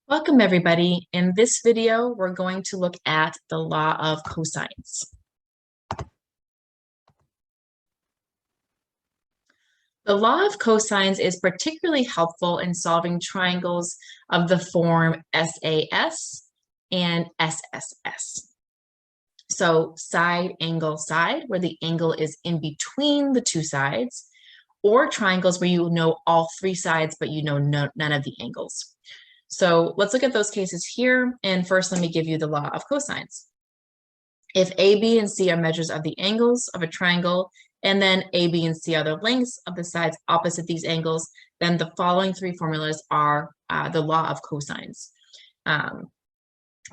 Welcome everybody. In this video, we're going to look at the law of cosines. The law of cosines is particularly helpful in solving triangles of the form SAS and SSS. So side, angle, side, where the angle is in between the two sides, or triangles where you know all three sides, but you know none of the angles. So let's look at those cases here. And first, let me give you the law of cosines. If A, B, and C are measures of the angles of a triangle, and then A, B, and C are the lengths of the sides opposite these angles, then the following three formulas are the law of cosines. And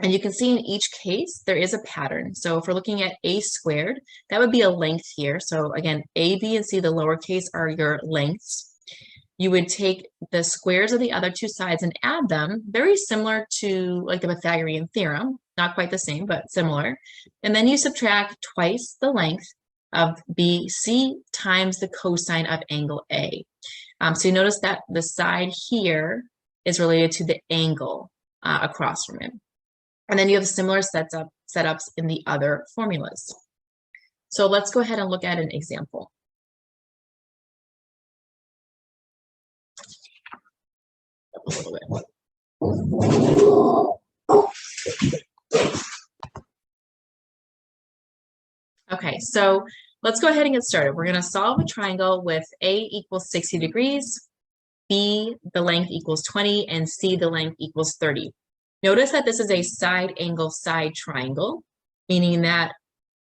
you can see in each case, there is a pattern. So if we're looking at A squared, that would be a length here. So again, A, B, and C, the lowercase, are your lengths. You would take the squares of the other two sides and add them, very similar to like the Pythagorean theorem, not quite the same, but similar. And then you subtract twice the length of BC times the cosine of angle A. So you notice that the side here is related to the angle across from it. And then you have similar setups in the other formulas. So let's go ahead and look at an example. A little bit. Okay, so let's go ahead and get started. We're going to solve a triangle with A equals 60 degrees, B, the length equals 20, and C, the length equals 30. Notice that this is a side angle side triangle, meaning that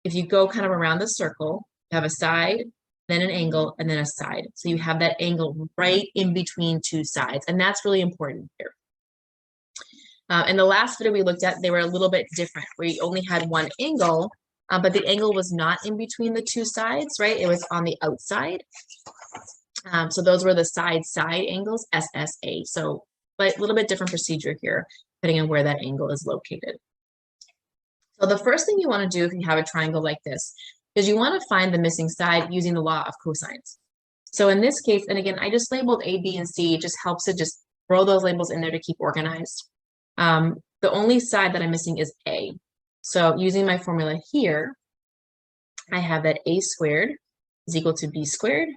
if you go kind of around the circle, you have a side, then an angle, and then a side. So you have that angle right in between two sides, and that's really important here. In the last video we looked at, they were a little bit different, where you only had one angle, but the angle was not in between the two sides, right? It was on the outside. So those were the side angles, SSA. So a little bit different procedure here, depending on where that angle is located. So the first thing you want to do if you have a triangle like this is you want to find the missing side using the law of cosines. So in this case, and again, I just labeled A, B, and C. It just helps to just throw those labels in there to keep organized. The only side that I'm missing is A. So using my formula here, I have that A squared is equal to B squared,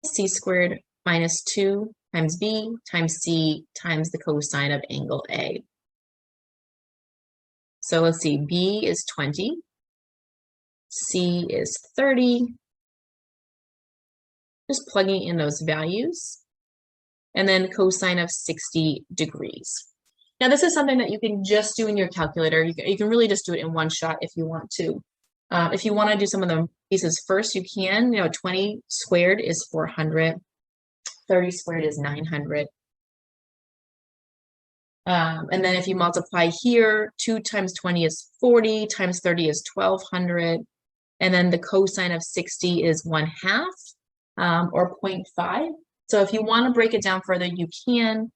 C squared minus 2 times B times C times the cosine of angle A. So let's see, B is 20, C is 30, just plugging in those values, and then cosine of 60 degrees. Now this is something that you can just do in your calculator. You can really just do it in one shot if you want to. If you want to do some of the pieces first, you can. 20 squared is 400, 30 squared is 900. And then if you multiply here, 2 times 20 is 40, times 30 is 1200. And then the cosine of 60 is 1/2 or 0.5. So if you want to break it down further, you can,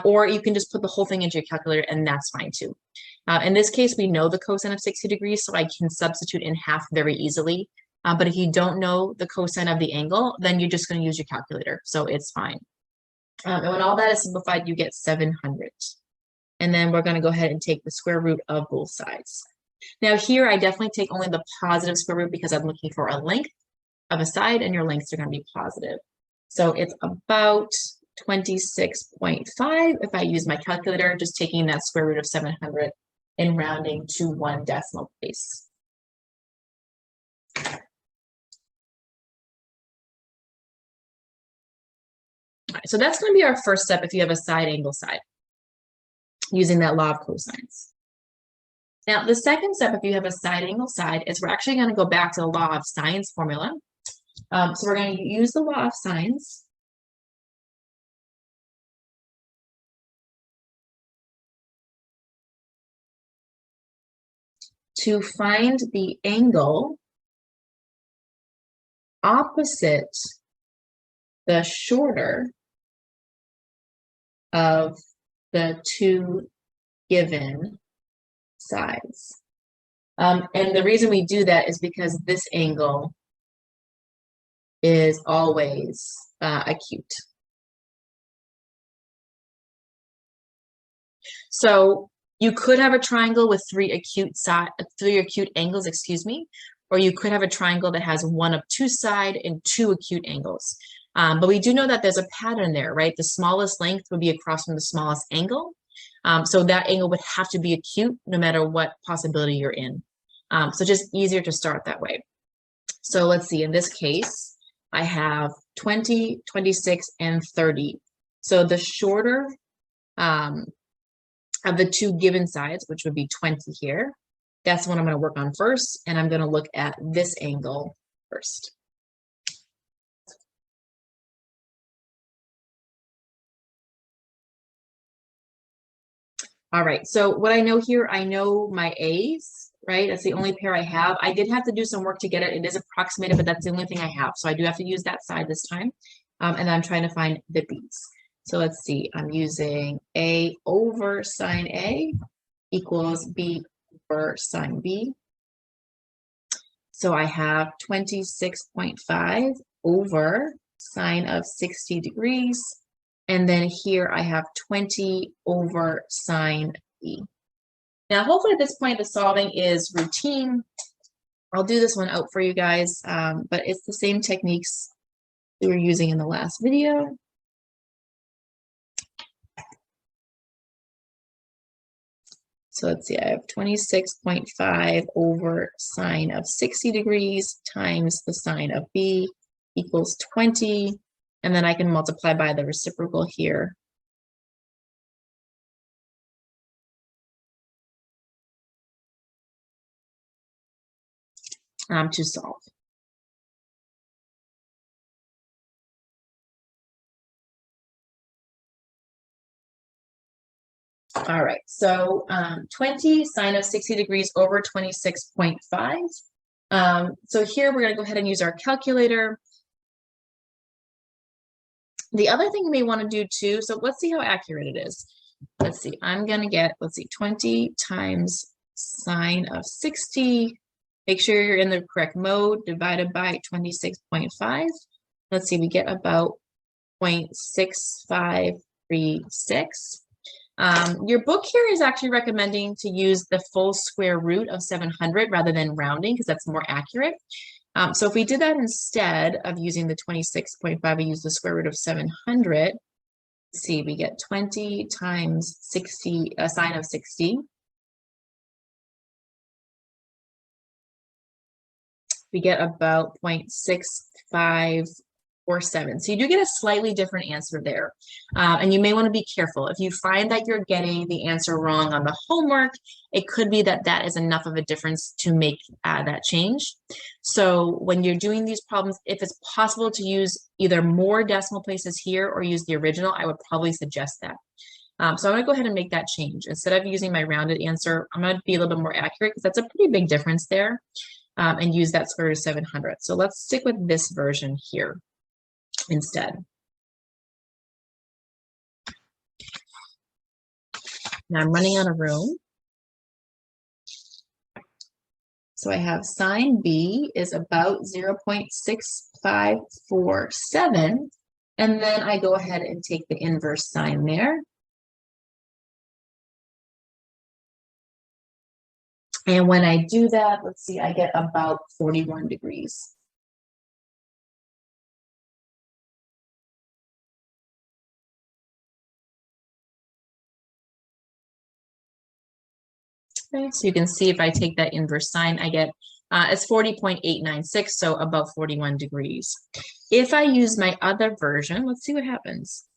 or you can just put the whole thing into your calculator and that's fine too. In this case, we know the cosine of 60 degrees, so I can substitute in half very easily. But if you don't know the cosine of the angle, then you're just going to use your calculator, so it's fine. And when all that is simplified, you get 700. And then we're going to go ahead and take the square root of both sides. Now here, I definitely take only the positive square root because I'm looking for a length of a side, and your lengths are going to be positive. So it's about 26.5 if I use my calculator, just taking that square root of 700 and rounding to one decimal place. All right, so that's going to be our first step if you have a side angle side, using that law of cosines. Now, the second step, if you have a side angle side, is we're actually going to go back to the law of sines formula. So we're going to use the law of sines. To find the angle opposite the shorter of the two given sides. And the reason we do that is because this angle is always acute. So you could have a triangle with three acute angles, or you could have a triangle that has one obtuse side and two acute angles. But we do know that there's a pattern there, right? The smallest length would be across from the smallest angle. So that angle would have to be acute no matter what possibility you're in. So just easier to start that way. So let's see, in this case, I have 20, 26, and 30. So the shorter of the two given sides, which would be 20 here, that's what I'm going to work on first, and I'm going to look at this angle first. All right, so what I know here, I know my A's, right? That's the only pair I have. I did have to do some work to get it. It is approximated, but that's the only thing I have. So I do have to use that side this time. And I'm trying to find the B's. So let's see, I'm using A over sine A equals B over sine B. So I have 26.5 over sine of 60 degrees. And then here I have 20 over sine B. Now, hopefully at this point, the solving is routine. I'll do this one out for you guys, but it's the same techniques we were using in the last video. So let's see, I have 26.5 over sine of 60 degrees times the sine of B equals 20. And then I can multiply by the reciprocal here. To solve. All right, so 20 sine of 60 degrees over 26.5. So here we're going to go ahead and use our calculator. The other thing you may want to do too, so let's see how accurate it is. Let's see, I'm going to get, 20 times sine of 60. Make sure you're in the correct mode, divided by 26.5. Let's see, we get about 0.6536. Your book here is actually recommending to use the full square root of 700 rather than rounding because that's more accurate. So if we did that instead of using the 26.5, we use the square root of 700. Let's see, we get 20 times 60, sine of 60. We get about 0.6547. So you do get a slightly different answer there. And you may want to be careful. If you find that you're getting the answer wrong on the homework, it could be that that is enough of a difference to make that change. So when you're doing these problems, if it's possible to use either more decimal places here or use the original, I would probably suggest that. So I'm going to go ahead and make that change. Instead of using my rounded answer, I'm going to be a little bit more accurate because that's a pretty big difference there, and use that square root of 700. So let's stick with this version here instead. Now I'm running out of room. So I have sine B is about 0.6547. And then I go ahead and take the inverse sine there. And when I do that, let's see, I get about 41 degrees. Okay, so you can see if I take that inverse sine, I get, it's 40.896, so about 41 degrees. If I use my other version, let's see what happens.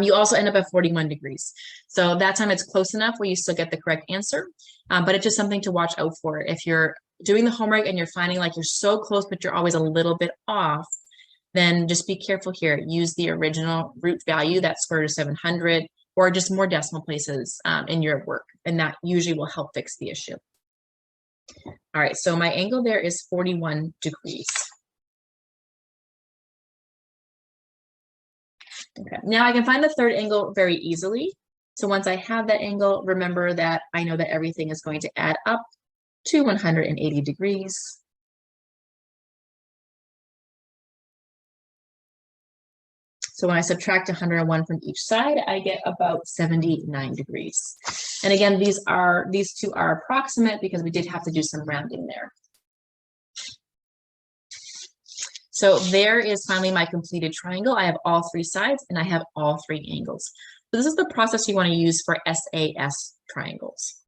You also end up at 41 degrees. So that time it's close enough where you still get the correct answer, but it's just something to watch out for. If you're doing the homework and you're finding like you're so close, but you're always a little bit off, then just be careful here. Use the original root value, that square root of 700, or just more decimal places in your work, and that usually will help fix the issue. All right, so my angle there is 41 degrees. Okay, now I can find the third angle very easily. So once I have that angle, remember that I know that everything is going to add up to 180 degrees. So when I subtract 101 from each side, I get about 79 degrees. And again, these two are approximate because we did have to do some rounding there. So there is finally my completed triangle. I have all three sides and I have all three angles. So this is the process you want to use for SAS triangles.